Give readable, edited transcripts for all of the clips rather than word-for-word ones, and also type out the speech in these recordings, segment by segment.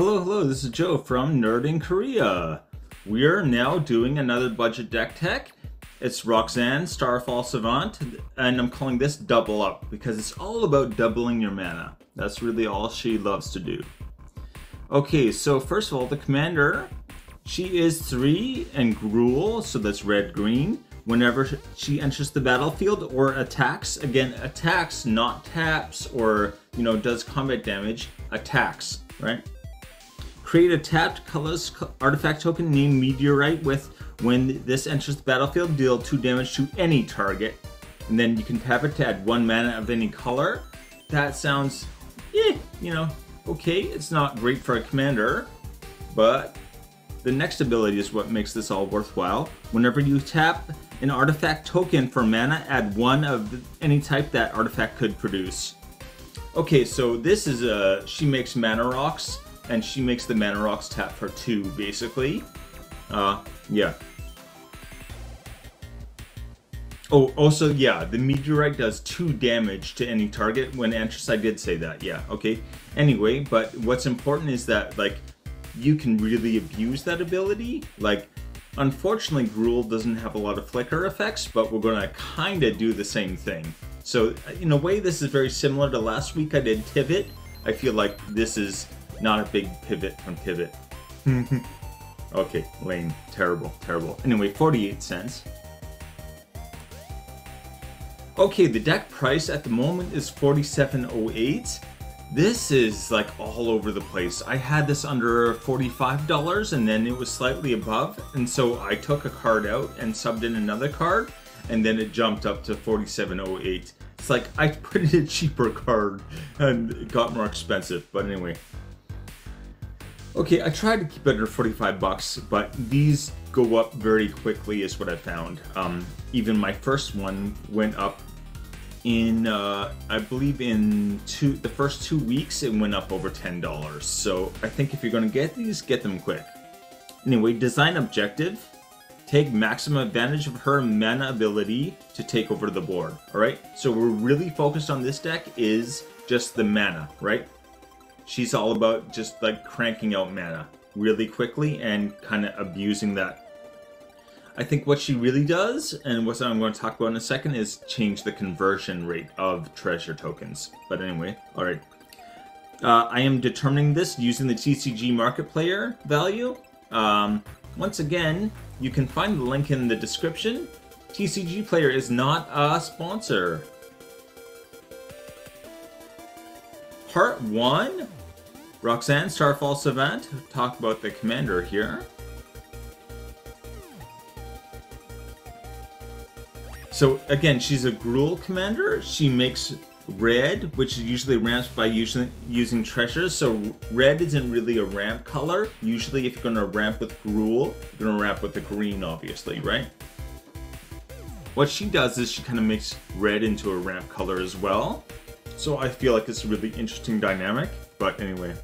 Hello, this is Joe from Nerd in Korea. We are now doing another budget deck tech. It's Roxanne, Starfall Savant, and I'm calling this Double Up because it's all about doubling your mana. That's really all she loves to do. Okay, so first of all, the commander, she is 3 and Gruel, so that's red-green. Whenever she enters the battlefield or attacks, again, attacks, not taps or, does combat damage, attacks, right? Create a tapped colorless artifact token named Meteorite with, when this enters the battlefield, deal 2 damage to any target. And then you can tap it to add 1 mana of any color. That sounds, okay. It's not great for a commander, but the next ability is what makes this all worthwhile. Whenever you tap an artifact token for mana, add 1 of any type that artifact could produce. Okay, so this is she makes mana rocks, and she makes the mana rocks tap for 2, basically. Yeah. Oh, also, yeah, the meteorite does 2 damage to any target when enters. I did say that, yeah, okay. Anyway, but what's important is that, you can really abuse that ability. Unfortunately, Gruel doesn't have a lot of flicker effects, but we're gonna kinda do the same thing. So, in a way, this is very similar to last week I did Pivot. I feel like this is not a big pivot from Pivot. Okay, lame. Terrible. Anyway, 48 cents. Okay, the deck price at the moment is $47.08. This is all over the place. I had this under $45 and then it was slightly above, and so I took a card out and subbed in another card, and then it jumped up to $47.08. It's like I put in a cheaper card and it got more expensive, but anyway. Okay, I tried to keep it under 45 bucks, but these go up very quickly is what I found. Even my first one went up in, I believe in the first 2 weeks, it went up over $10. So I think if you're gonna get these, get them quick. Anyway, design objective. Take maximum advantage of her mana ability to take over the board, alright? So we're really focused on this deck is just the mana, right? She's all about just cranking out mana really quickly and kind of abusing that. I think what she really does, and what I'm going to talk about in a second, is change the conversion rate of treasure tokens. But anyway, alright. I am determining this using the TCG Market Player value. Once again, you can find the link in the description. TCG Player is not a sponsor. Part 1, Roxanne, Starfall Savant. Talk about the commander here. So again, she's a Gruel commander. She makes red, which usually ramps by using treasures. So red isn't really a ramp color. Usually if you're going to ramp with Gruel, you're going to ramp with the green, obviously, right? What she does is she kind of makes red into a ramp color as well. So I feel like it's a really interesting dynamic, but anyway.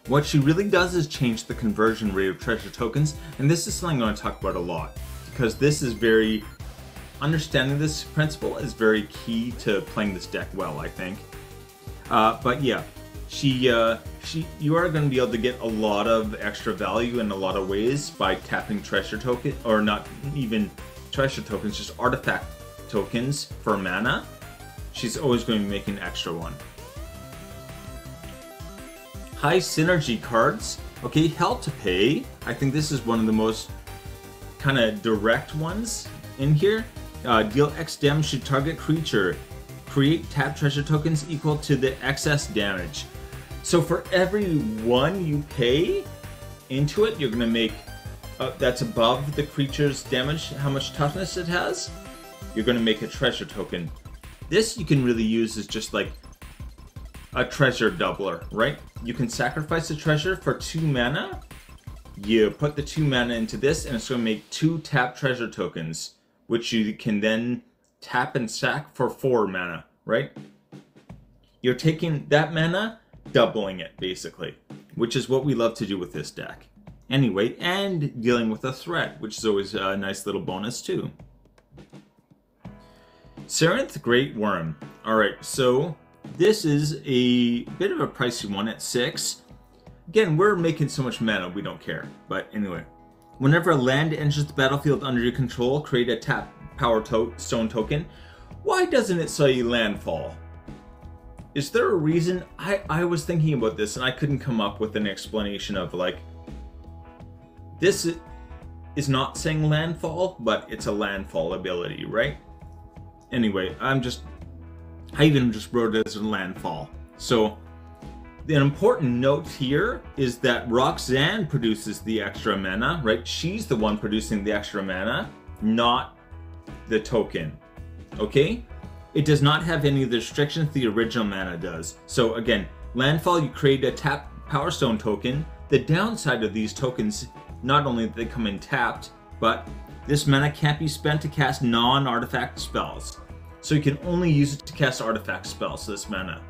What she really does is change the conversion rate of treasure tokens, and this is something I'm going to talk about a lot, because this is understanding this principle is very key to playing this deck well, I think. But yeah, you are going to be able to get a lot of extra value in a lot of ways by tapping treasure token, or not even treasure tokens, just artifact tokens for mana. She's always going to be making an extra one. High synergy cards. Okay, Hell to Pay. I think this is one of the most kind of direct ones in here. Deal X damage to target creature. Create tap treasure tokens equal to the excess damage. So for every 1 you pay into it, you're going to make, that's above the creature's damage, how much toughness it has, you're going to make a treasure token. This you can really use as just a treasure doubler, right? You can sacrifice a treasure for 2 mana. You put the 2 mana into this, and it's going to make 2 tap treasure tokens, which you can then tap and sack for 4 mana, right? You're taking that mana, doubling it, basically, which is what we love to do with this deck. Anyway, and dealing with a threat, which is always a nice little bonus, too. Sarinth Greatwurm. Alright, so this is a bit of a pricey one at 6. Again, we're making so much mana, we don't care. But anyway. Whenever a land enters the battlefield under your control, create a tap power stone token. Why doesn't it say landfall? Is there a reason? I was thinking about this and I couldn't come up with an explanation of like, this is not saying landfall, but it's a landfall ability, right? Anyway, I even just wrote it as a landfall. So, an important note here is that Roxanne produces the extra mana, right? She's the one producing the extra mana, not the token, okay? It does not have any of the restrictions the original mana does. So again, landfall, you create a tap power stone token. The downside of these tokens, not only do they come in tapped, but this mana can't be spent to cast non-artifact spells. So you can only use it to cast artifact spells, this mana.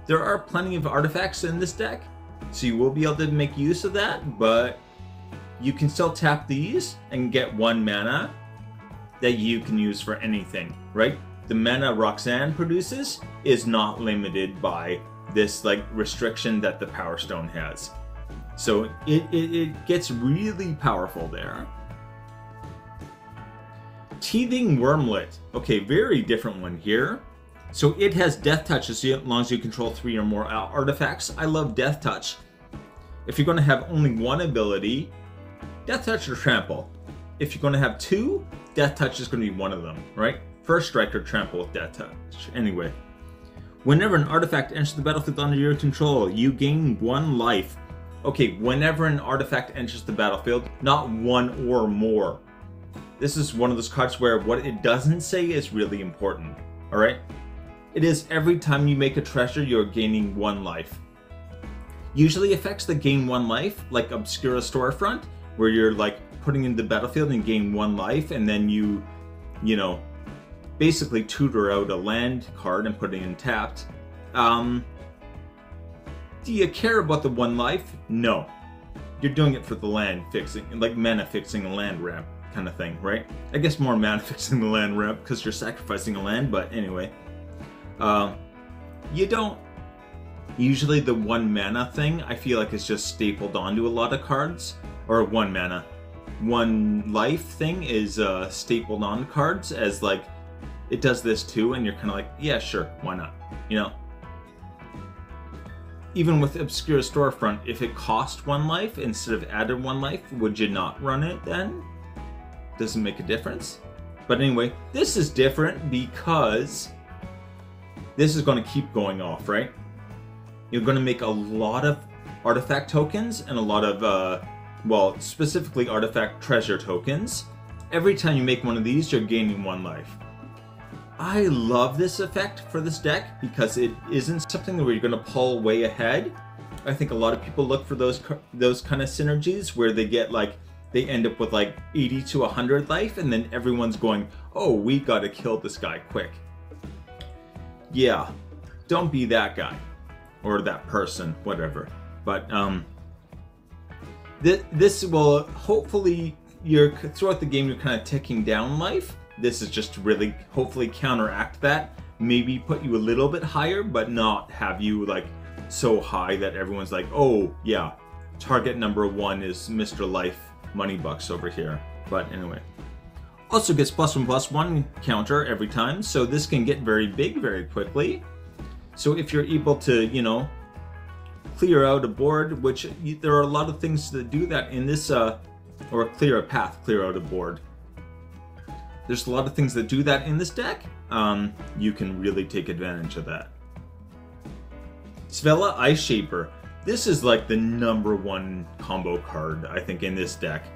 There are plenty of artifacts in this deck, so you will be able to make use of that, but you can still tap these and get 1 mana that you can use for anything, right? The mana Roxanne produces is not limited by this like restriction that the Power Stone has. So it gets really powerful there. Teething Wormlet. Okay, very different one here. So it has Death Touch as long as you control 3 or more artifacts. I love Death Touch. If you're going to have only one ability, Death Touch or Trample. If you're going to have 2, Death Touch is going to be one of them, right? First Strike or Trample with Death Touch. Anyway, whenever an artifact enters the battlefield under your control, you gain 1 life. Okay, whenever an artifact enters the battlefield, not 1 or more. This is one of those cards where what it doesn't say is really important, alright? It is every time you make a treasure, you're gaining 1 life. Usually effects that gain 1 life, like Obscura Storefront, where you're like putting in the battlefield and gain 1 life, and then you know, basically tutor out a land card and put it in tapped. Do you care about the 1 life? No. You're doing it for the land fixing, like mana fixing a land ramp kind of thing, right? I guess more mana fixing the land ramp because you're sacrificing a land, but anyway. You don't... Usually the 1 mana thing, I feel like is just stapled onto a lot of cards. Or 1 mana. 1 life thing is stapled on cards as like, it does this too, and you're kind of like, yeah, sure, why not? You know? Even with Obscura Storefront, if it cost 1 life instead of added 1 life, would you not run it then? Doesn't make a difference. But anyway, this is different because this is going to keep going off, right? You're going to make a lot of artifact tokens and a lot of, well, specifically artifact treasure tokens. Every time you make one of these, you're gaining 1 life. I love this effect for this deck because it isn't something where you're going to pull way ahead. I think a lot of people look for those kind of synergies where they get like, they end up with like 80 to 100 life and then everyone's going, oh, we got to kill this guy quick. Yeah, don't be that guy or that person, whatever. But this will hopefully, throughout the game you're kind of ticking down life. This is just to really hopefully counteract that. Maybe put you a little bit higher, but not have you like so high that everyone's like, oh yeah, target number 1 is Mr. Life Moneybucks over here. But anyway. Also gets +1/+1 counter every time, so this can get very big very quickly. So if you're able to, you know, clear out a board, which there are a lot of things that do that in this, or clear a path, clear out a board. There's a lot of things that do that in this deck. You can really take advantage of that. Svella Ice Shaper. This is like the #1 combo card, I think, in this deck.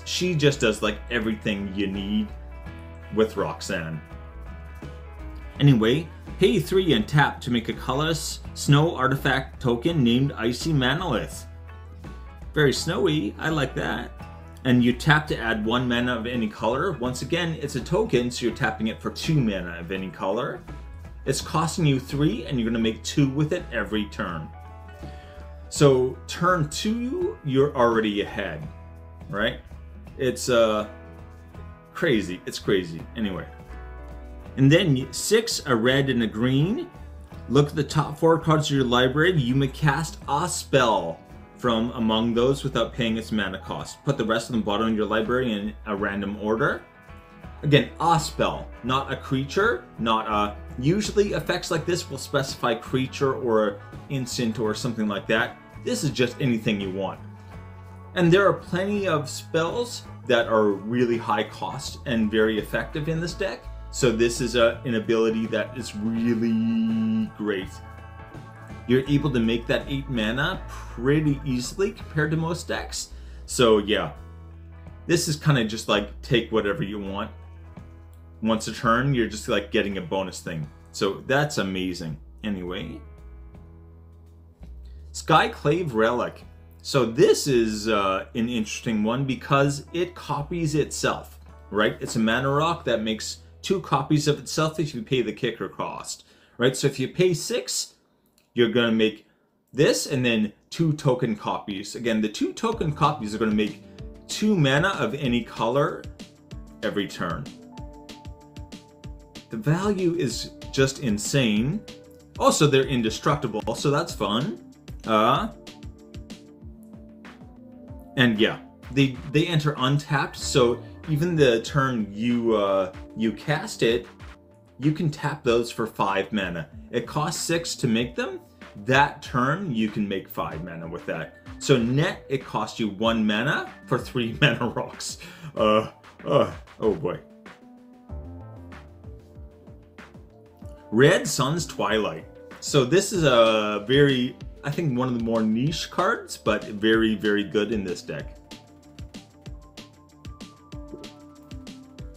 She just does like everything you need with Roxanne. Anyway, pay 3 and tap to make a colorless snow artifact token named Icy Manolith. Very snowy, I like that. And you tap to add 1 mana of any color. Once again, it's a token, so you're tapping it for 2 mana of any color. It's costing you 3, and you're going to make 2 with it every turn. So turn 2, you're already ahead, right? It's crazy. It's crazy. Anyway. And then 6, a red and a green. Look at the top 4 cards of your library. You may cast a spell. from among those without paying its mana cost. Put the rest of them bottom of your library in a random order. Again, a spell, not a creature, not a... Usually effects like this will specify creature or instant or something like that. This is just anything you want. And there are plenty of spells that are really high cost and very effective in this deck. So this is an ability that is really great. You're able to make that 8 mana pretty easily compared to most decks. So yeah, this is kind of just like take whatever you want. Once a turn, you're just like getting a bonus thing. So that's amazing. Anyway, Skyclave Relic. So this is an interesting one because it copies itself, right? It's a mana rock that makes 2 copies of itself if you pay the kicker cost, right? So if you pay 6, you're going to make this and then 2 token copies. Again, the 2 token copies are going to make 2 mana of any color every turn. The value is just insane. Also, they're indestructible, so that's fun. And yeah, they enter untapped, so even the turn you cast it, you can tap those for 5 mana. It costs 6 to make them. That turn, you can make 5 mana with that. So net, it costs you 1 mana for 3 mana rocks. Oh boy. Red Sun's Twilight. So this is a very, I think one of the more niche cards, but very, very good in this deck.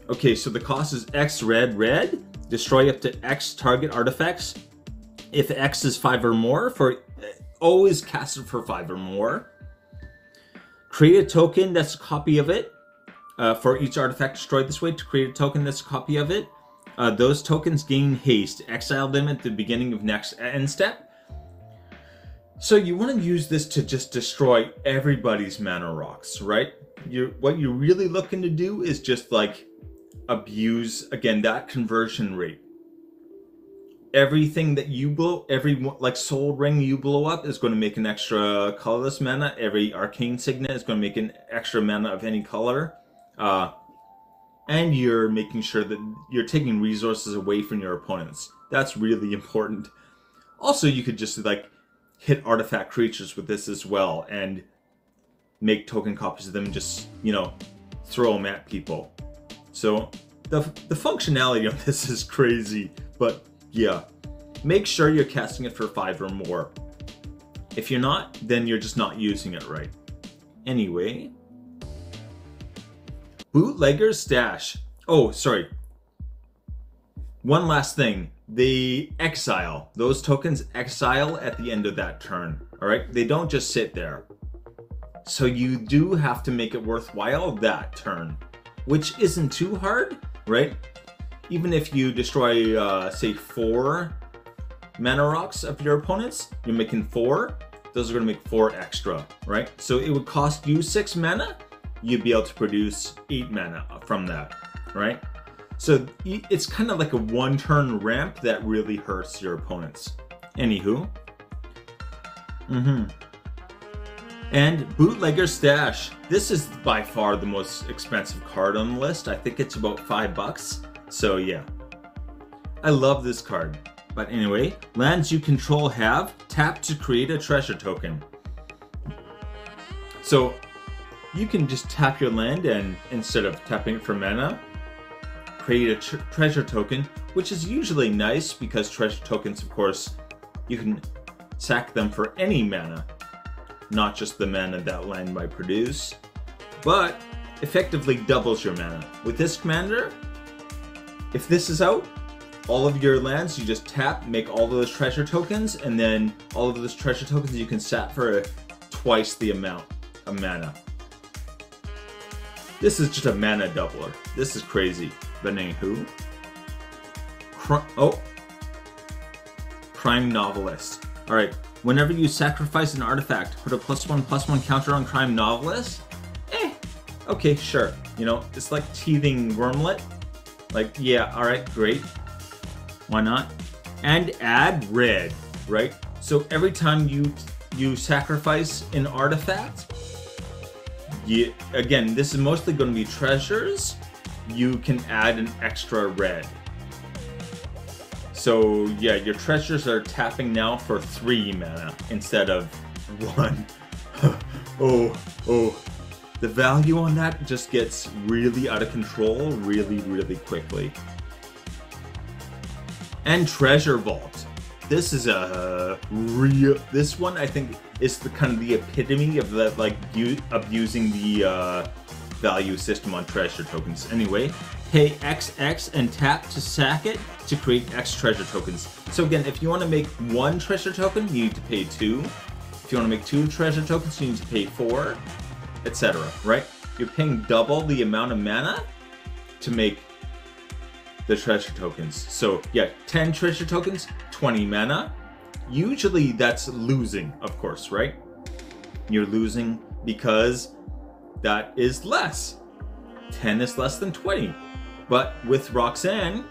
Okay, so the cost is X red, red. Destroy up to X target artifacts. If X is 5 or more, always cast it for 5 or more. Create a token that's a copy of it. For each artifact destroyed this way, to create a token that's a copy of it. Those tokens gain haste. Exile them at the beginning of next end step. So you want to use this to just destroy everybody's mana rocks, right? What you're really looking to do is just like abuse, again, that conversion rate. Everything that you blow, like Soul Ring you blow up is going to make an extra colorless mana. Every Arcane Signet is going to make an extra mana of any color. And you're making sure that you're taking resources away from your opponents. That's really important. Also, you could just like hit artifact creatures with this as well and make token copies of them and just, you know, throw them at people. So the functionality of this is crazy, but yeah, make sure you're casting it for 5 or more. If you're not, then you're just not using it right. Anyway, Bootlegger's Stash. Oh, sorry. One last thing. They exile. Those tokens exile at the end of that turn. Alright? They don't just sit there. So you do have to make it worthwhile that turn. Which isn't too hard, right? Even if you destroy, say, 4 mana rocks of your opponents, you're making 4. Those are going to make 4 extra, right? So it would cost you 6 mana. You'd be able to produce 8 mana from that, right? So it's kind of like a 1-turn ramp that really hurts your opponents. Anywho. And Bootlegger's Stash. This is by far the most expensive card on the list. I think it's about $5. So yeah. I love this card. But anyway, lands you control have tap to create a treasure token. So you can just tap your land and instead of tapping it for mana, create a treasure token, which is usually nice because treasure tokens, of course, you can sack them for any mana, not just the mana that land might produce, but effectively doubles your mana. With this commander, if this is out, all of your lands you just tap, make all of those treasure tokens, and then all of those treasure tokens you can sack for twice the amount of mana. This is just a mana doubler. This is crazy. But anywho. Crime Novelist. Alright, whenever you sacrifice an artifact, put a +1/+1 counter on Crime Novelist. Okay, sure. You know, it's like Teething Wormlet. Like, yeah, alright, great. Why not? And add red, right? So every time you you sacrifice an artifact, again, this is mostly going to be treasures, you can add an extra red. So yeah, your treasures are tapping now for 3 mana instead of 1. oh. The value on that just gets really out of control really quickly. And Treasure Vault. This is a real... This one, I think, is the kind of the epitome of the, like, abusing the value system on treasure tokens. Anyway, pay XX and tap to sack it to create X treasure tokens. So again, if you want to make 1 treasure token, you need to pay 2. If you want to make 2 treasure tokens, you need to pay 4, etc. Right? You're paying double the amount of mana to make the treasure tokens. So yeah, 10 treasure tokens, 20 mana. Usually that's losing, of course, right? You're losing because that is less. 10 is less than 20. But with Roxanne,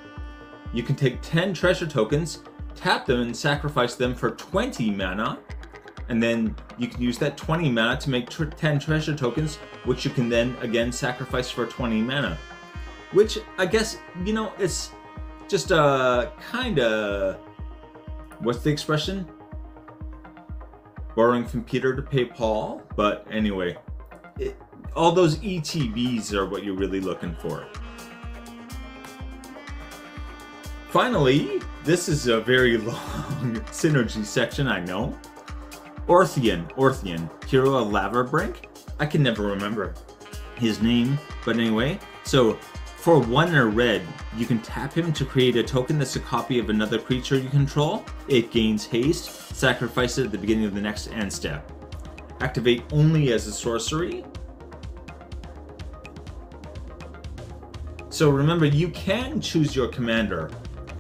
you can take 10 treasure tokens, tap them and sacrifice them for 20 mana, and then you can use that 20 mana to make 10 treasure tokens, which you can then again sacrifice for 20 mana. Which, I guess, you know, it's just a kind of... What's the expression? Borrowing from Peter to pay Paul? But anyway, all those ETBs are what you're really looking for. Finally, this is a very long synergy section, I know. Orthian, hero of Lavabrink. I can never remember his name, but anyway. So, for 1 and a red, you can tap him to create a token that's a copy of another creature you control. It gains haste, sacrifice it at the beginning of the next end step. Activate only as a sorcery. So remember, you can choose your commander.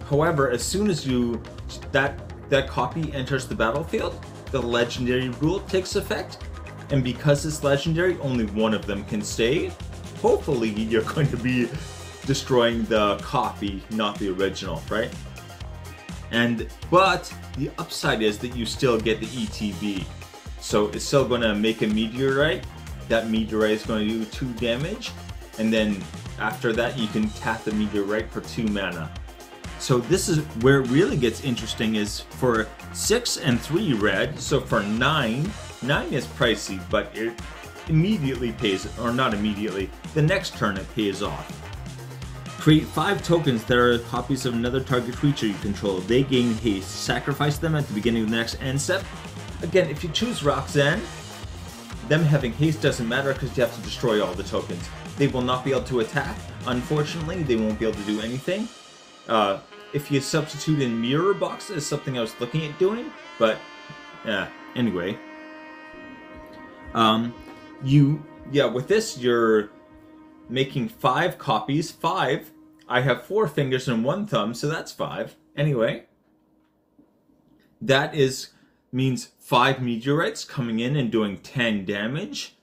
However, as soon as that copy enters the battlefield, the legendary rule takes effect. And because it's legendary, only one of them can stay. Hopefully you're going to be destroying the copy, not the original, right? But the upside is that you still get the ETB. So it's still going to make a meteorite. That meteorite is going to do 2 damage. And then after that, you can tap the meteorite for 2 mana. So this is where it really gets interesting, is for 6 and 3 red. So for 9 is pricey, but it immediately pays, or not immediately, the next turn it pays off. Create 5 tokens that are copies of another target creature you control. They gain haste. Sacrifice them at the beginning of the next end step. Again, if you choose Roxanne, them having haste doesn't matter because you have to destroy all the tokens. They will not be able to attack. Unfortunately, they won't be able to do anything. If you substitute in Mirror Box is something I was looking at doing, but anyway. With this, you're making 5 copies. 5. I have 4 fingers and 1 thumb, so that's 5. Anyway, that means 5 meteorites coming in and doing 10 damage.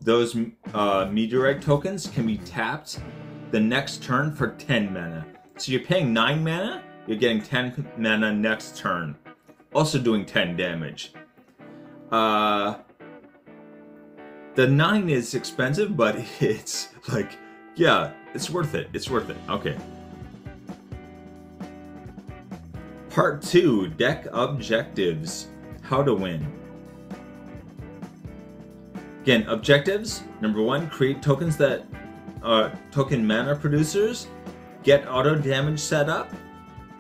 Those meteorite tokens can be tapped the next turn for 10 mana. So you're paying 9 mana, you're getting 10 mana next turn. Also doing 10 damage. The 9 is expensive, but it's like, yeah, it's worth it. It's worth it. Okay. Part 2, Deck Objectives. How to win. Again, objectives. Number 1, create tokens that are token mana producers. Get auto damage set up.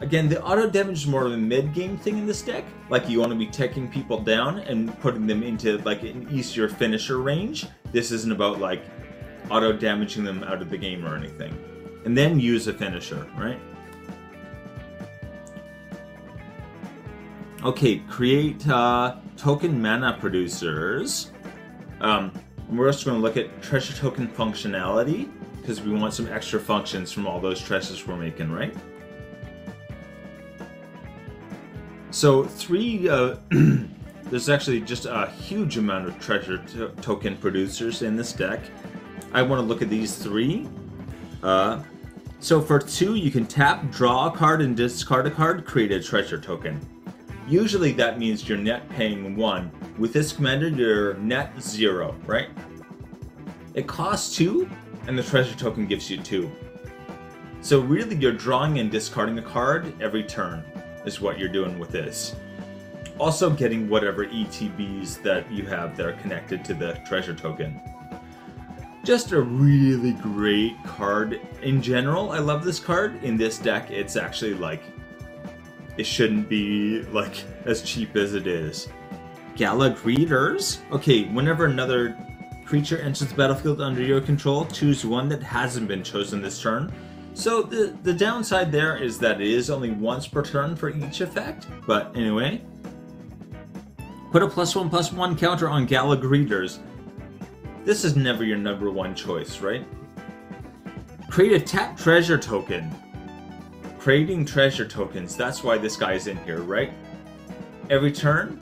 Again, the auto damage is more of a mid-game thing in this deck. Like, you want to be taking people down and putting them into like an easier finisher range. This isn't about like auto damaging them out of the game or anything. And then use a finisher, right? Okay, create token mana producers. We're also going to look at treasure token functionality, because we want some extra functions from all those treasures we're making, right? So there's actually just a huge amount of treasure token producers in this deck. I want to look at these 3. So for 2, you can tap, draw a card, and discard a card, create a treasure token. Usually that means you're net paying 1. With this commander, you're net 0, right? It costs 2, and the treasure token gives you 2. So really you're drawing and discarding a card every turn, is what you're doing with this. Also getting whatever ETBs that you have that are connected to the treasure token. Just a really great card in general. I love this card. In this deck, it's actually like, it shouldn't be like as cheap as it is. Gala Greeters. Okay, whenever another creature enters the battlefield under your control, choose one that hasn't been chosen this turn. So the downside there is that it is only once per turn for each effect, but anyway. Put a +1/+1 counter on Gala Greeters. This is never your #1 choice, right? Create a tap treasure token. Creating treasure tokens, that's why this guy is in here, right? Every turn,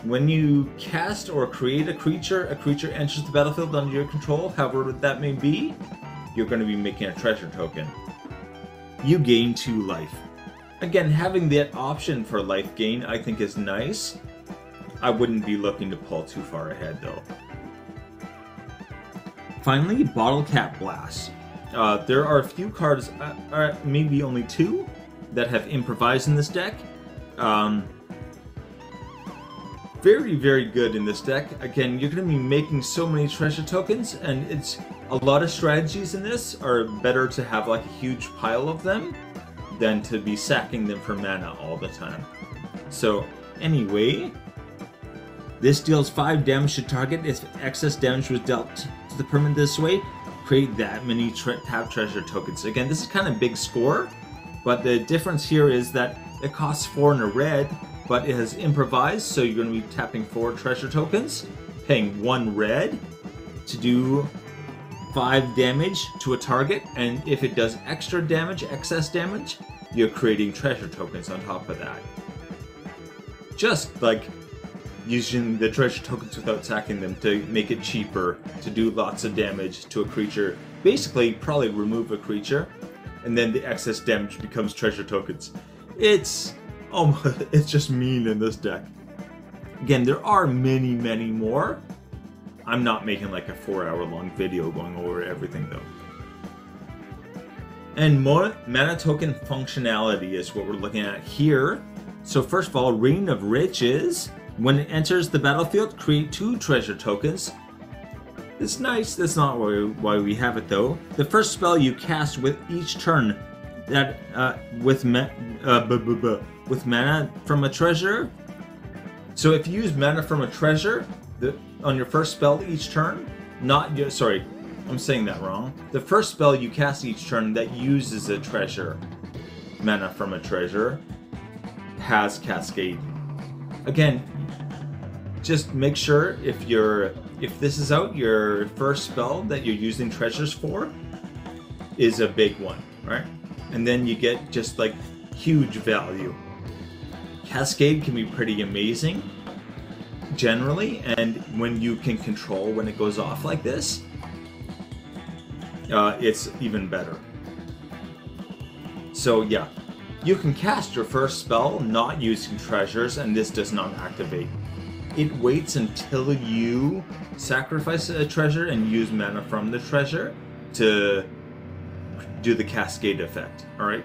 when you cast or create a creature enters the battlefield under your control, however that may be, you're going to be making a treasure token. You gain 2 life. Again, having that option for life gain I think is nice. I wouldn't be looking to pull too far ahead though. Finally, Bottle Cap Blast. There are a few cards, maybe only 2, that have improvise in this deck. Very, very good in this deck. Again, you're going to be making so many treasure tokens, and it's a lot of strategies in this are better to have like a huge pile of them than to be sacking them for mana all the time. So anyway, this deals 5 damage to target. If excess damage was dealt to the permanent this way, create that many tap treasure tokens. Again, this is kind of big score, but the difference here is that it costs 4 in a red, but it has improvised, so you're going to be tapping 4 treasure tokens, paying 1 red to do 5 damage to a target, and if it does extra damage, excess damage, you're creating treasure tokens on top of that. Just like using the treasure tokens without sacking them to make it cheaper to do lots of damage to a creature. Basically, probably remove a creature, and then the excess damage becomes treasure tokens. It's just mean in this deck. Again, there are many, many more. I'm not making like a 4-hour-long video going over everything though. And more mana token functionality is what we're looking at here. So first of all, Reign of Riches. When it enters the battlefield, create 2 treasure tokens. It's nice. That's not why we have it though. The first spell you cast with each turn that with mana from a treasure. So if you use mana from a treasure on your first spell each turn, sorry, I'm saying that wrong. The first spell you cast each turn that uses a treasure, mana from a treasure, has Cascade. Again, just make sure if this is out, your first spell that you're using treasures for is a big one, right? And then you get just like huge value. Cascade can be pretty amazing generally, and when you can control when it goes off like this, it's even better. So yeah, you can cast your first spell not using treasures, and this does not activate. It waits until you sacrifice a treasure and use mana from the treasure to do the Cascade effect, alright?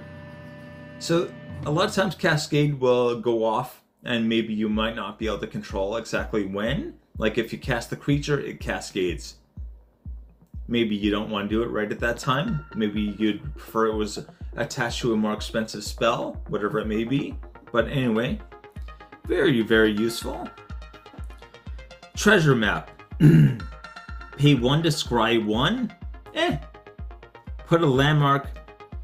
So a lot of times Cascade will go off and maybe you might not be able to control exactly when. Like if you cast the creature, it cascades. Maybe you don't want to do it right at that time. Maybe you'd prefer it was attached to a more expensive spell, whatever it may be. But anyway, very, very useful. Treasure map. Pay 1 to scry 1. Put a landmark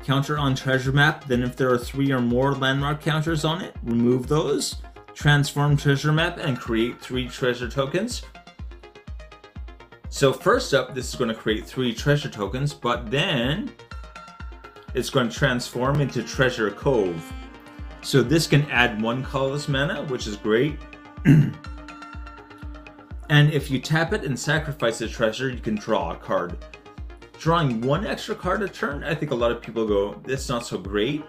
counter on treasure map. Then if there are 3 or more landmark counters on it, remove those. Transform treasure map and create 3 treasure tokens. So first up, this is going to create 3 treasure tokens, but then it's going to transform into Treasure Cove. So this can add 1 colorless mana, which is great. And if you tap it and sacrifice a treasure, you can draw a card. Drawing 1 extra card a turn, I think a lot of people go, that's not so great.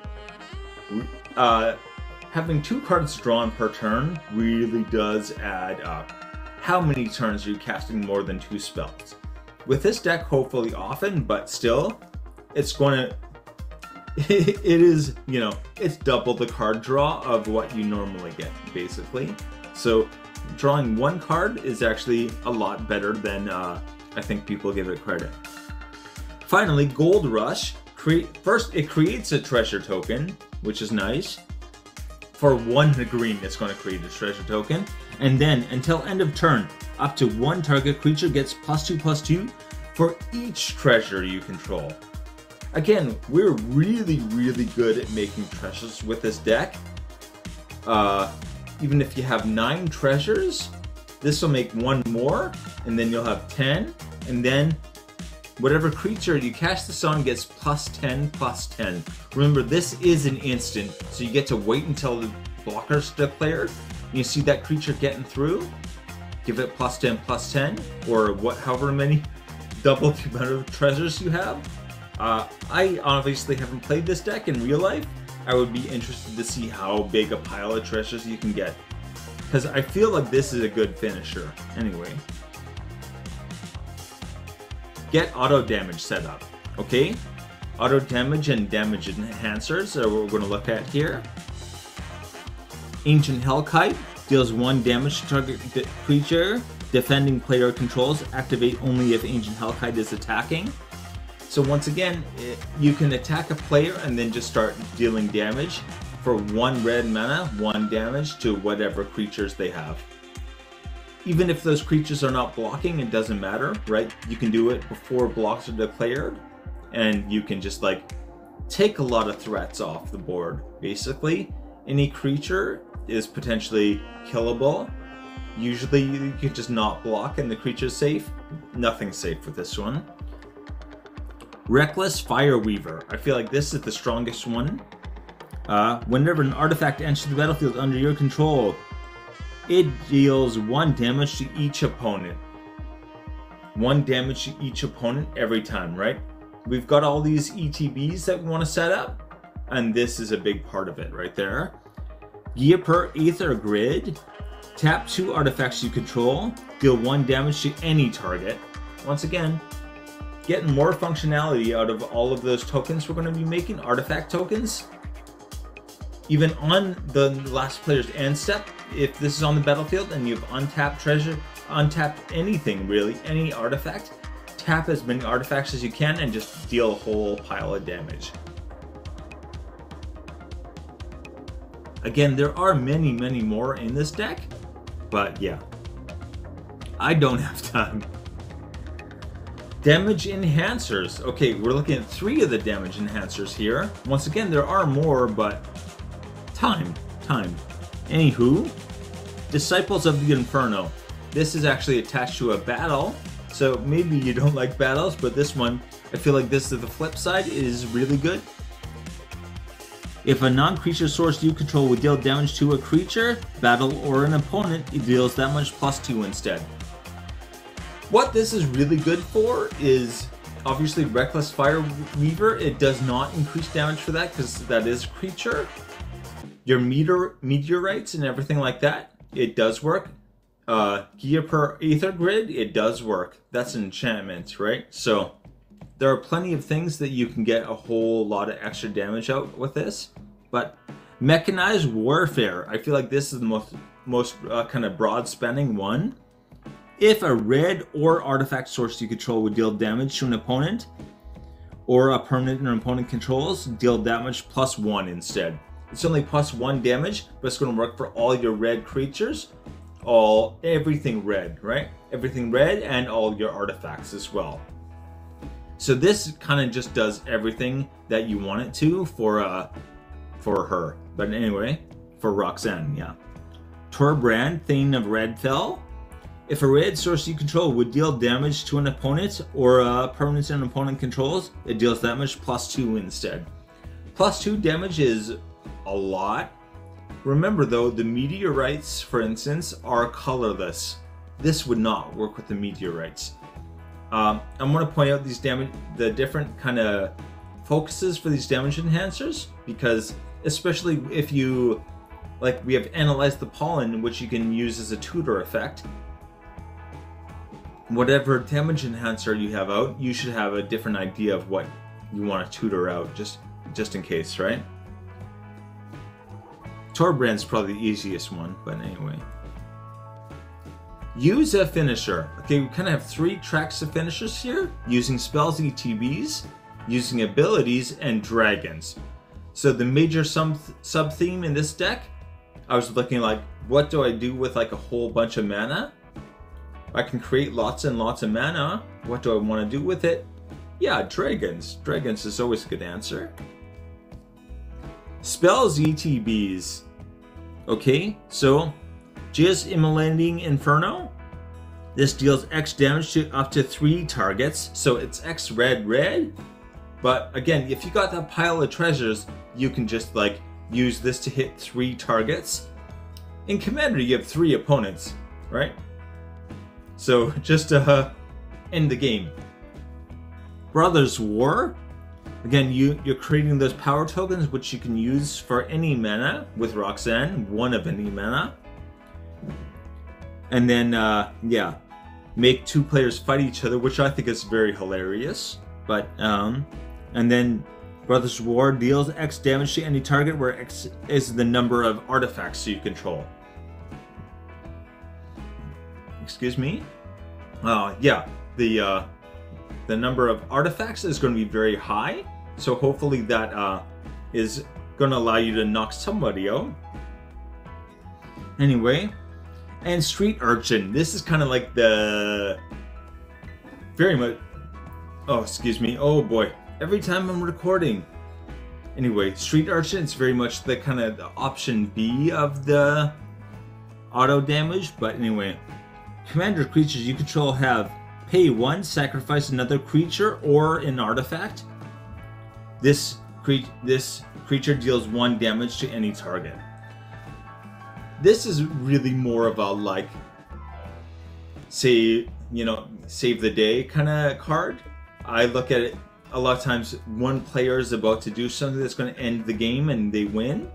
having 2 cards drawn per turn really does add up. How many turns are you casting more than 2 spells? With this deck, hopefully often, but still, it's going to... it is, you know, it's double the card draw of what you normally get, basically. So drawing 1 card is actually a lot better than I think people give it credit. Finally, Gold Rush. First, it creates a treasure token, which is nice. For 1 green, it's going to create a treasure token. And then, until end of turn, up to 1 target creature gets +2/+2 for each treasure you control. Again, we're really, really good at making treasures with this deck. Even if you have 9 treasures, this will make 1 more, and then you'll have 10, and then whatever creature you cast this on gets +10/+10. Remember, this is an instant, so you get to wait until the blocker's declared. You see that creature getting through, give it +10/+10, or however many double the amount of treasures you have. I obviously haven't played this deck in real life. I would be interested to see how big a pile of treasures you can get, because I feel like this is a good finisher. Anyway, get auto damage set up. Okay, auto damage and damage enhancers are what we're going to look at here. Ancient Hellkite deals 1 damage to target creature defending player controls. Activate only if Ancient Hellkite is attacking. So once again, you can attack a player and then just start dealing damage for 1 red mana, 1 damage to whatever creatures they have. Even if those creatures are not blocking, it doesn't matter, right? You can do it before blocks are declared, and you can just like take a lot of threats off the board. Basically, any creature is potentially killable. Usually you can just not block and the creature's safe. Nothing's safe with this one. Reckless Fireweaver. I feel like this is the strongest one. Whenever an artifact enters the battlefield under your control, it deals 1 damage to each opponent. 1 damage to each opponent every time, right? We've got all these ETBs that we want to set up, and this is a big part of it right there. Gyapur Aether Grid. Tap 2 artifacts you control. Deal 1 damage to any target. Once again, getting more functionality out of all of those tokens we're going to be making, artifact tokens. Even on the last player's end step, if this is on the battlefield and you've untapped treasure, untapped anything really, any artifact, tap as many artifacts as you can and just deal a whole pile of damage. Again, there are many, many more in this deck, but yeah, I don't have time. Damage enhancers. Okay, we're looking at 3 of the damage enhancers here. Once again, there are more, but time. Anywho, Disciples of the Inferno. This is actually attached to a battle, so maybe you don't like battles, but this one, I feel like this is the flip side, is really good. If a non-creature source you control would deal damage to a creature, battle, or an opponent, it deals that much +2 instead. What this is really good for is obviously Reckless Fireweaver. It does not increase damage for that because that is a creature. Your meteorites and everything like that, it does work. Gyapur Aether Grid, it does work. That's an enchantment, right? So there are plenty of things that you can get a whole lot of extra damage out with this. But Mechanized Warfare, I feel like this is the most kind of broad spanning one. If a red or artifact source you control would deal damage to an opponent, or a permanent an opponent controls, deal damage +1 instead. It's only +1 damage, but it's going to work for all your red creatures, everything red, right? Everything red and all your artifacts as well. So this kind of just does everything that you want it to for her. But anyway, for Roxanne, yeah. Torbrand, Thane of Redfell. If a red source you control would deal damage to an opponent or a permanent an opponent controls, it deals that much +2 instead. +2 damage is a lot. Remember though, the meteorites, for instance, are colorless. This would not work with the meteorites. I'm going to point out these the different kind of focuses for these damage enhancers, because especially if you Like we have Analyze the Pollen, which you can use as a tutor effect. Whatever damage enhancer you have out, you should have a different idea of what you want to tutor out, just in case, right? Torbrand's probably the easiest one, but anyway. Use a finisher. Okay, we kind of have 3 tracks of finishers here, using spells, ETBs, using abilities, and dragons. So the major sub-theme in this deck, I was looking like, what do I do with like a whole bunch of mana? I can create lots and lots of mana. What do I want to do with it? Yeah, dragons. Dragons is always a good answer. Spells, ETBs. Okay, so Chiss Immolating Inferno. This deals X damage to up to 3 targets, so it's X red. But again, if you got that pile of treasures, you can just like use this to hit 3 targets. In Commander, you have 3 opponents, right? So just end the game. Brothers War. Again, you're creating those power tokens, which you can use for any mana with Roxanne, 1 of any mana. And then, yeah, make 2 players fight each other, which I think is very hilarious. But, and then Brothers War deals X damage to any target, where X is the number of artifacts you control. Excuse me? Yeah, the number of artifacts is going to be very high, so hopefully that is going to allow you to knock somebody out. Anyway, and Street Urchin. This is kind of like the very much. Oh, excuse me. Oh boy. Every time I'm recording. Anyway, Street Urchin is very much the kind of the option B of the auto damage. But anyway, Commander creatures you control have pay 1, sacrifice another creature or an artifact. This creature deals 1 damage to any target. This is really more of a like, say, you know, save the day kind of card. I look at it a lot of times, one player is about to do something that's going to end the game and they win.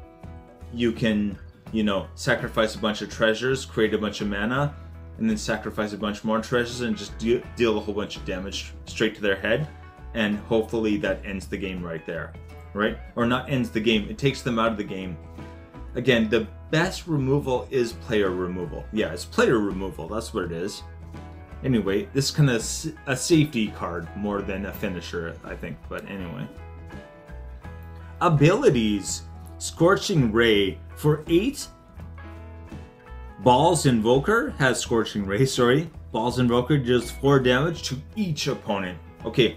You can, you know, sacrifice a bunch of treasures, create a bunch of mana, and then sacrifice a bunch more treasures and just deal a whole bunch of damage straight to their head. And hopefully that ends the game right there, right? Or not ends the game, it takes them out of the game. Again, the best removal is player removal. Yeah, it's player removal, that's what it is. Anyway, this is kind of a safety card more than a finisher, I think, but anyway. Abilities. Scorching Ray. For 8, Balls Invoker has Scorching Ray, sorry. Balls Invoker deals 4 damage to each opponent. Okay,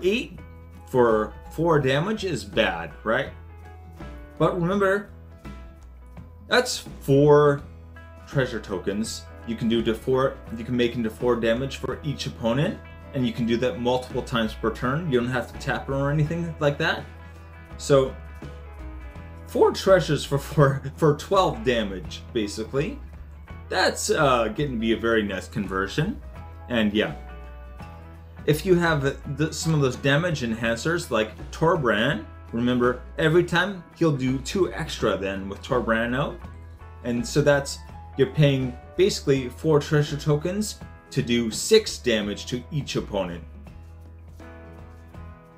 8 for 4 damage is bad, right? But remember, that's 4 treasure tokens. You can do to 4. You can make into 4 damage for each opponent, and you can do that multiple times per turn. You don't have to tap them or anything like that. So 4 treasures for 12 damage, basically. That's getting to be a very nice conversion. And yeah, if you have some of those damage enhancers like Torbrand, remember every time he'll do 2 extra then with Torbrand out, and so that's, you're paying basically 4 treasure tokens to do 6 damage to each opponent.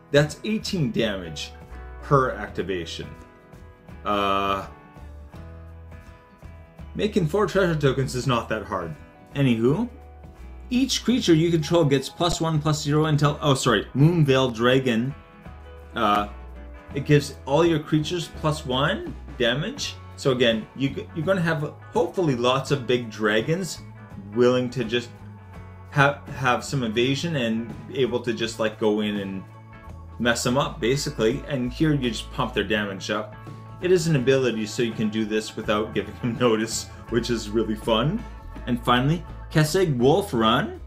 That's 18 damage per activation. Making 4 treasure tokens is not that hard. Anywho, each creature you control gets +1/+0 until, oh sorry, Moonveil Dragon. It gives all your creatures +1 damage. So again, you're going to have hopefully lots of big dragons willing to just have some evasion and able to just like go in and mess them up basically. And here you just pump their damage up. It is an ability, so you can do this without giving him notice, which is really fun. And finally, Kessig Wolf Run.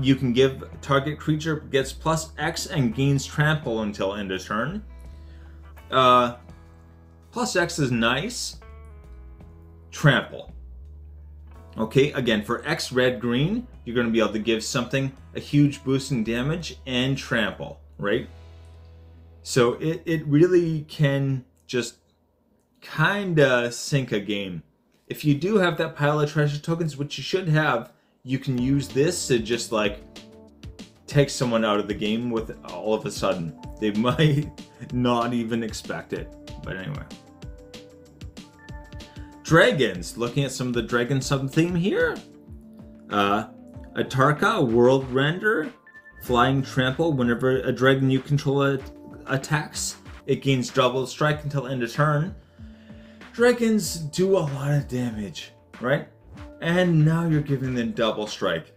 You can give target creature gets +X and gains trample until end of turn. +X is nice. Trample. Okay, again, for X red green, you're going to be able to give something a huge boost in damage and trample, right? So it really can just kinda sink a game. If you do have that pile of treasure tokens, which you should have, you can use this to just like take someone out of the game with all of a sudden. They might not even expect it. But anyway. Dragons. Looking at some of the dragon sub-theme here. Atarka, World Render, Flying Trample. Whenever a dragon you control attacks, it gains double strike until end of turn. Dragons do a lot of damage, right? And now you're giving them double strike.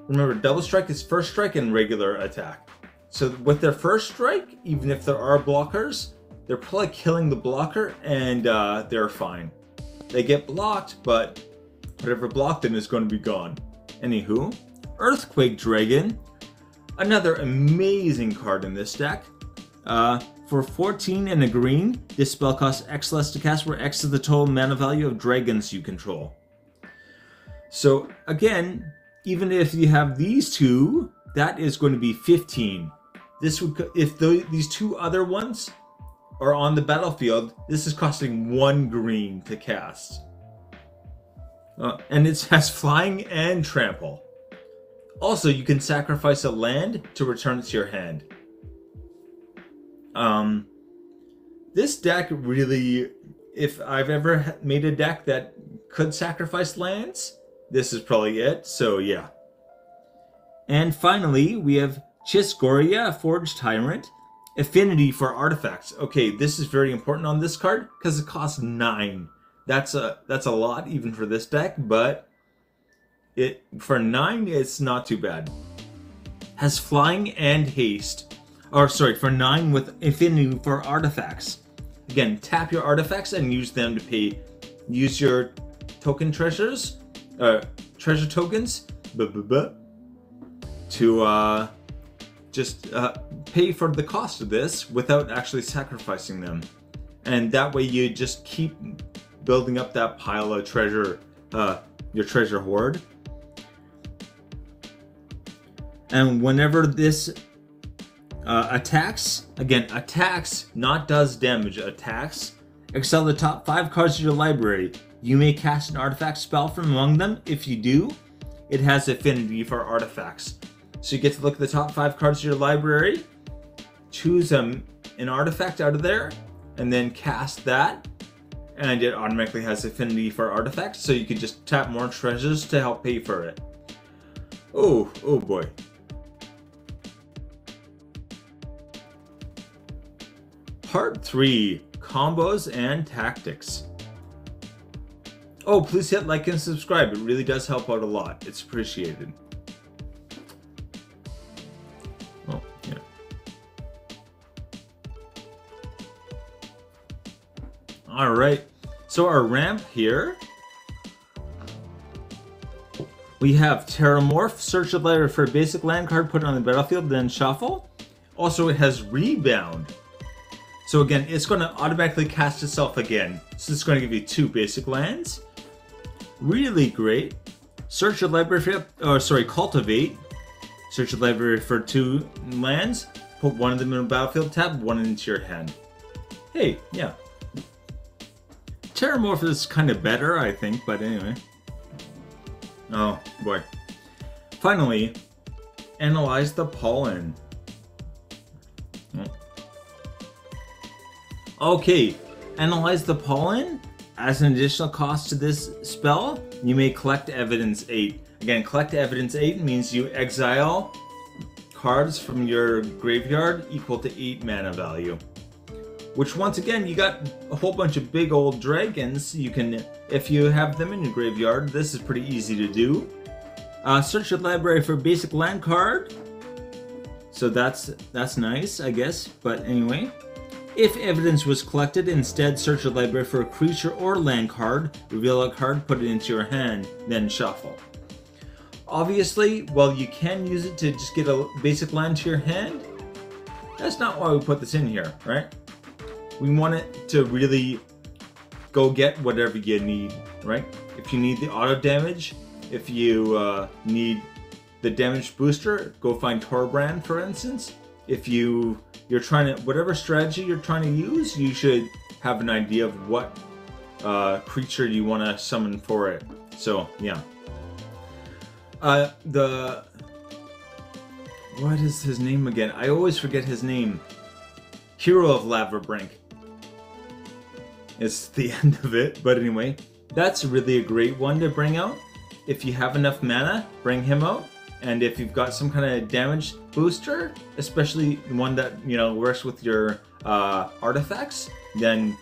Remember, double strike is first strike and regular attack. So with their first strike, even if there are blockers, they're probably killing the blocker and they're fine. They get blocked, but whatever blocked them is going to be gone. Anywho, Earthquake Dragon, another amazing card in this deck. For 14 and a green, this spell costs X less to cast, where X is the total mana value of dragons you control. So again, even if you have these two, that is going to be 15. This would, if these two other ones are on the battlefield, this is costing 1 green to cast. And it has flying and trample. Also, you can sacrifice a land to return it to your hand. This deck really, if I've ever made a deck that could sacrifice lands, this is probably it, so yeah. And finally, we have Chiss Gloria, Forged Tyrant, affinity for artifacts. Okay, this is very important on this card because it costs 9. That's a lot even for this deck, but for 9 it's not too bad. Has flying and haste. Or sorry, for 9 with affinity for artifacts. Again, tap your artifacts and use them to pay. Use your token treasures, treasure tokens, to just pay for the cost of this without actually sacrificing them. And that way you just keep building up that pile of treasure, your treasure hoard. And whenever this attacks, again, attacks, not does damage, attacks, excel the top 5 cards of your library. You may cast an artifact spell from among them. If you do, it has affinity for artifacts. So you get to look at the top 5 cards of your library, choose an artifact out of there, and then cast that, and it automatically has affinity for artifacts, so you can just tap more treasures to help pay for it. Oh boy. Part 3, Combos and Tactics. Oh, please hit like and subscribe. It really does help out a lot. It's appreciated. Oh, yeah. Alright, so our ramp here, we have Terramorph, search the library for a basic land card, put it on the battlefield, then shuffle. Also, it has Rebound. So again, it's going to automatically cast itself again. So it's going to give you 2 basic lands. Really great. Search your library for, Cultivate. Search your library for 2 lands. Put one of them in a battlefield tab, one into your hand. Hey, yeah. Terramorph is kind of better, I think, but anyway. Oh, boy. Finally, Analyze the Pollen. Okay, Analyze the Pollen. As an additional cost to this spell, you may collect Evidence 8. Again, collect Evidence 8 means you exile cards from your graveyard equal to 8 mana value. Which once again, you got a whole bunch of big old dragons. You can, if you have them in your graveyard, this is pretty easy to do. Search your library for a basic land card. So that's nice, I guess, but anyway. If evidence was collected, instead search your library for a creature or land card, reveal a card, put it into your hand, then shuffle. Obviously, while you can use it to just get a basic land to your hand, that's not why we put this in here, right? We want it to really go get whatever you need, right? If you need the auto damage, if you need the damage booster, go find Torbrand, for instance. if you're trying to, whatever strategy you're trying to use, you should have an idea of what creature you want to summon for it. So yeah. What is his name again? I always forget his name. Hero of Lava Brink. It's the end of it, but anyway, that's really a great one to bring out. If you have enough mana, bring him out. And if you've got some kind of damage booster, especially one that, you know, works with your artifacts, then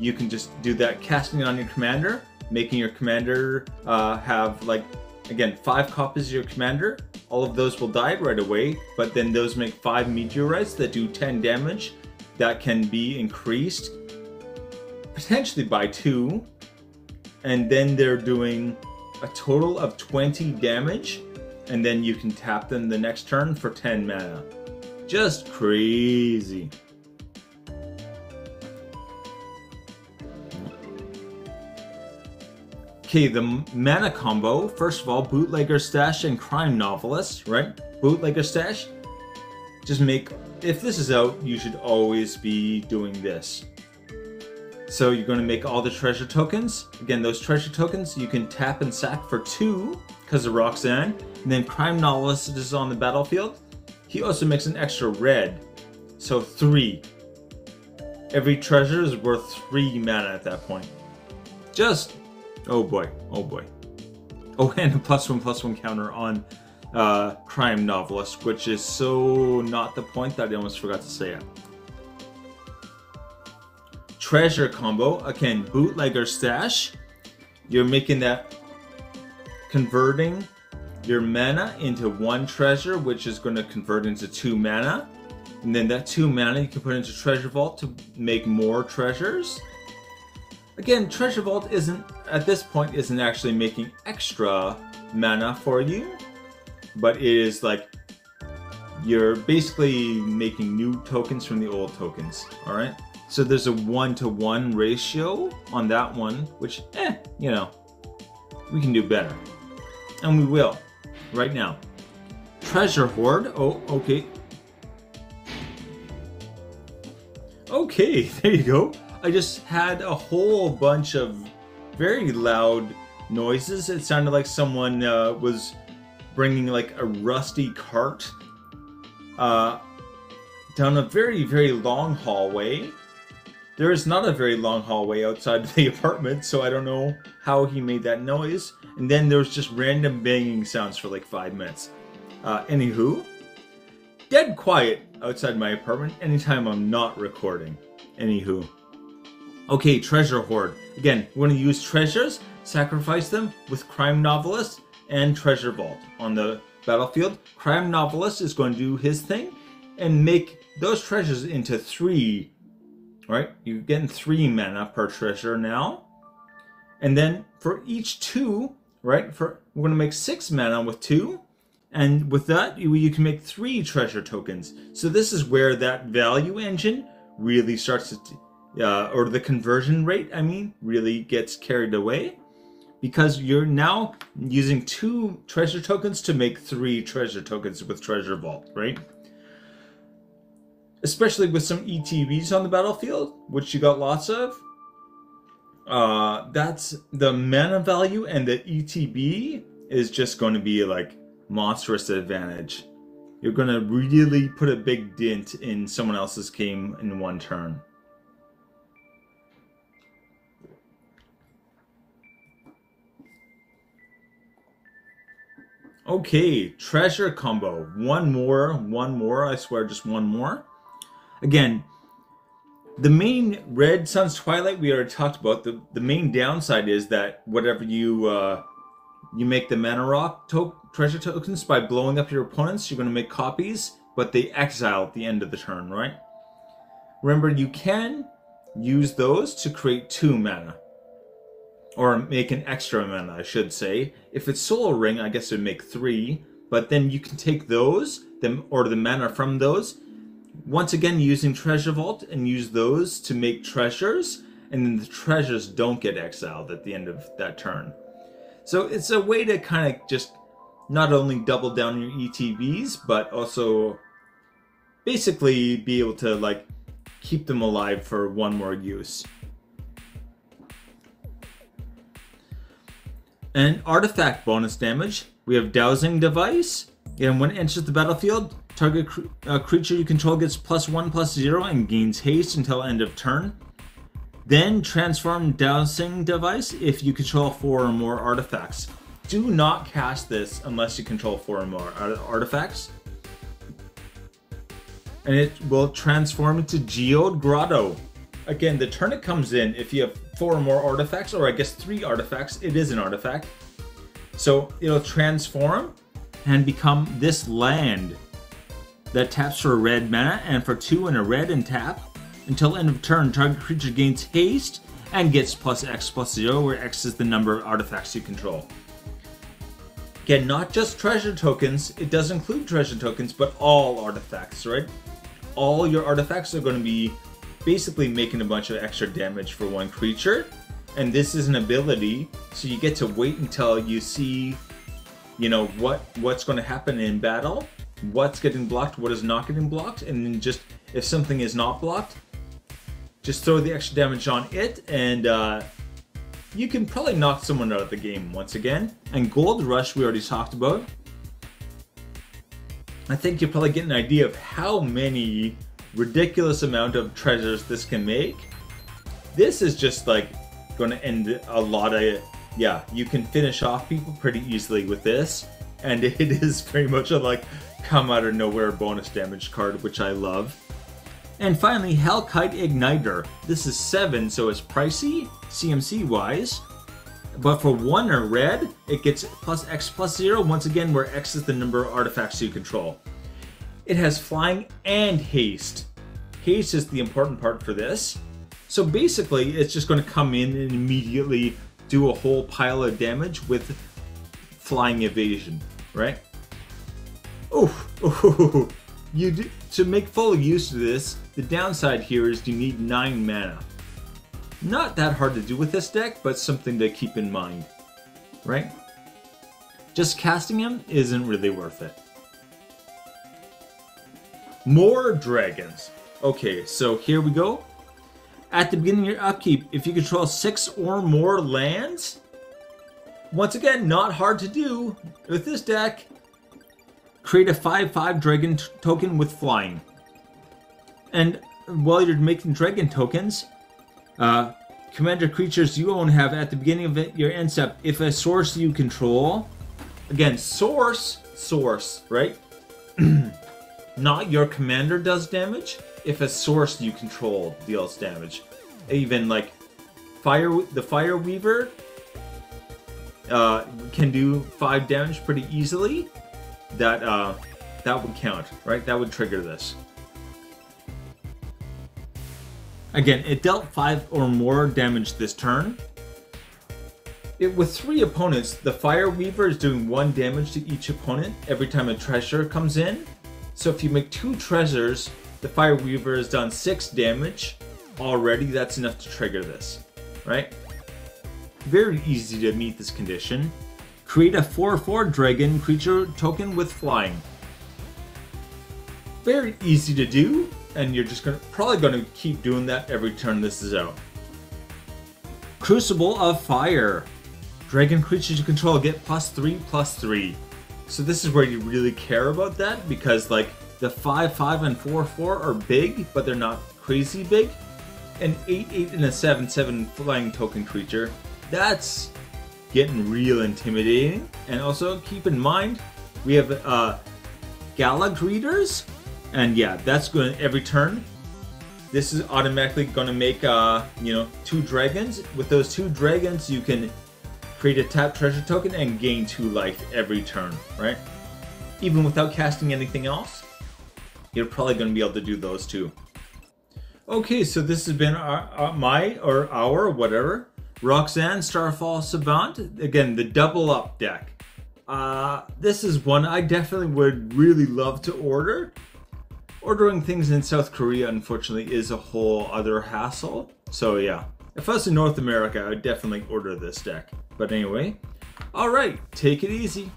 you can just do that, casting it on your commander, making your commander have, like, again, 5 copies of your commander. All of those will die right away, but then those make 5 meteorites that do 10 damage. That can be increased potentially by 2, and then they're doing a total of 20 damage, and then you can tap them the next turn for 10 mana. Just crazy. Okay, the mana combo, first of all, Bootlegger Stash and Crime Novelist, right? Bootlegger Stash, just make, if this is out, you should always be doing this. So you're going to make all the treasure tokens. Again, those treasure tokens you can tap and sack for 2 because of Roxanne. And then Crime Novelist is on the battlefield. He also makes an extra red, so 3. Every treasure is worth 3 mana at that point. Just, oh boy, oh boy. Oh, and a +1/+1 counter on Crime Novelist, which is so not the point that I almost forgot to say it. Treasure combo, again, Bootlegger Stash. You're making that, converting your mana into 1 treasure, which is going to convert into 2 mana. And then that 2 mana you can put into Treasure Vault to make more treasures. Again, Treasure Vault isn't, at this point, isn't actually making extra mana for you, but it is like, you're basically making new tokens from the old tokens, alright? So there's a 1-to-1 ratio on that one, which, you know, we can do better. And we will, right now. Treasure Hoard, oh, okay. Okay, there you go. I just had a whole bunch of very loud noises. It sounded like someone was bringing like a rusty cart down a very, very long hallway. There is not a very long hallway outside the apartment, so I don't know how he made that noise. And then there was just random banging sounds for like 5 minutes. Anywho, dead quiet outside my apartment anytime I'm not recording. Anywho. Okay, Treasure Hoard. Again, we want to use treasures, sacrifice them with Crime Novelist and Treasure Vault on the battlefield. Crime Novelist is going to do his thing and make those treasures into 3. Right? You're getting 3 mana per treasure now. And then for each 2, right? We're going to make 6 mana with 2. And with that, you can make 3 treasure tokens. So this is where that value engine really starts to, or the conversion rate, I mean, really gets carried away. Because you're now using 2 treasure tokens to make 3 treasure tokens with Treasure Vault, right? Especially with some ETBs on the battlefield, which you got lots of. That's the mana value, and the ETB is just going to be like monstrous advantage. You're going to really put a big dent in someone else's game in 1 turn. Okay, treasure combo. One more, I swear, just 1 more. Again, the main Red Sun's Twilight we already talked about. The main downside is that whatever you make the mana rock treasure tokens by blowing up your opponents, you're going to make copies, but they exile at the end of the turn, right? Remember, you can use those to create 2 mana. Or make an extra mana, I should say. If it's Soul Ring, I guess it would make 3, but then you can take those, or the mana from those, once again using Treasure Vault, and use those to make treasures, and then the treasures don't get exiled at the end of that turn. So it's a way to kind of just not only double down your ETBs, but also basically be able to like keep them alive for one more use. And artifact bonus damage. We have Dowsing Device. And when it enters the battlefield, target creature you control gets +1/+0 and gains haste until end of turn. Then transform Dowsing Device if you control 4 or more artifacts. Do not cast this unless you control 4 or more artifacts. And it will transform into Geode Grotto. Again, the turn it comes in, if you have 4 or more artifacts, or I guess 3 artifacts, it is an artifact. So it'll transform and become this land that taps for a red mana and for 2 and a red and tap. Until end of turn, target creature gains haste and gets +X/+0, where X is the number of artifacts you control. Again, not just treasure tokens, it does include treasure tokens, but all artifacts, right? All your artifacts are going to be basically making a bunch of extra damage for one creature. And this is an ability, so you get to wait until you see, you know, what's going to happen in battle, what's getting blocked, what is not getting blocked, and then just, if something is not blocked, just throw the extra damage on it, and you can probably knock someone out of the game once again. And Gold Rush we already talked about. I think you probably get an idea of how many ridiculous amount of treasures this can make. This is just like going to end a lot of, yeah, you can finish off people pretty easily with this, and it is pretty much a like come out of nowhere bonus damage card, which I love. And finally, Hellkite Igniter. This is 7, so it's pricey CMC wise, but for 1 or red, it gets +X/+0 once again, where X is the number of artifacts you control. It has flying and haste. Haste is the important part for this. So basically, it's just going to come in and immediately do a whole pile of damage with flying evasion, right? Oh, to make full use of this, the downside here is you need 9 mana. Not that hard to do with this deck, but something to keep in mind, right? Just casting him isn't really worth it. More dragons. Okay, so here we go. At the beginning of your upkeep, if you control 6 or more lands, once again, not hard to do with this deck, create a 5/5 dragon token with flying. And while you're making dragon tokens, commander creatures you own have at the beginning of your end step, if a source you control, again, source, right? Not your commander does damage, if a source you control deals damage. Even like the Fire Weaver can do 5 damage pretty easily. That would count, right? That would trigger this. Again, it dealt 5 or more damage this turn. With 3 opponents, the Fire Weaver is doing 1 damage to each opponent every time a treasure comes in. So if you make 2 treasures, the Fire Weaver has done 6 damage already. That's enough to trigger this, right? Very easy to meet this condition. Create a 4/4 dragon creature token with flying. Very easy to do, and you're just probably going to keep doing that every turn this is out. Crucible of Fire. Dragon creatures you control get +3/+3. So this is where you really care about that, because like the 5/5 and 4/4 are big, but they're not crazy big. An 8/8 and a 7/7 flying token creature, that's getting real intimidating. And also keep in mind, we have Gala Greeters, and yeah, that's going to every turn. This is automatically going to make 2 dragons. With those 2 dragons, you can create a tap treasure token and gain 2 life every turn, right? Even without casting anything else, you're probably going to be able to do those 2. Okay, so this has been our whatever, Roxanne Starfall Savant. Again, the double up deck. This is one I definitely would really love to order. Ordering things in South Korea, unfortunately, is a whole other hassle. So yeah, if I was in North America, I would definitely order this deck. But anyway, alright, take it easy.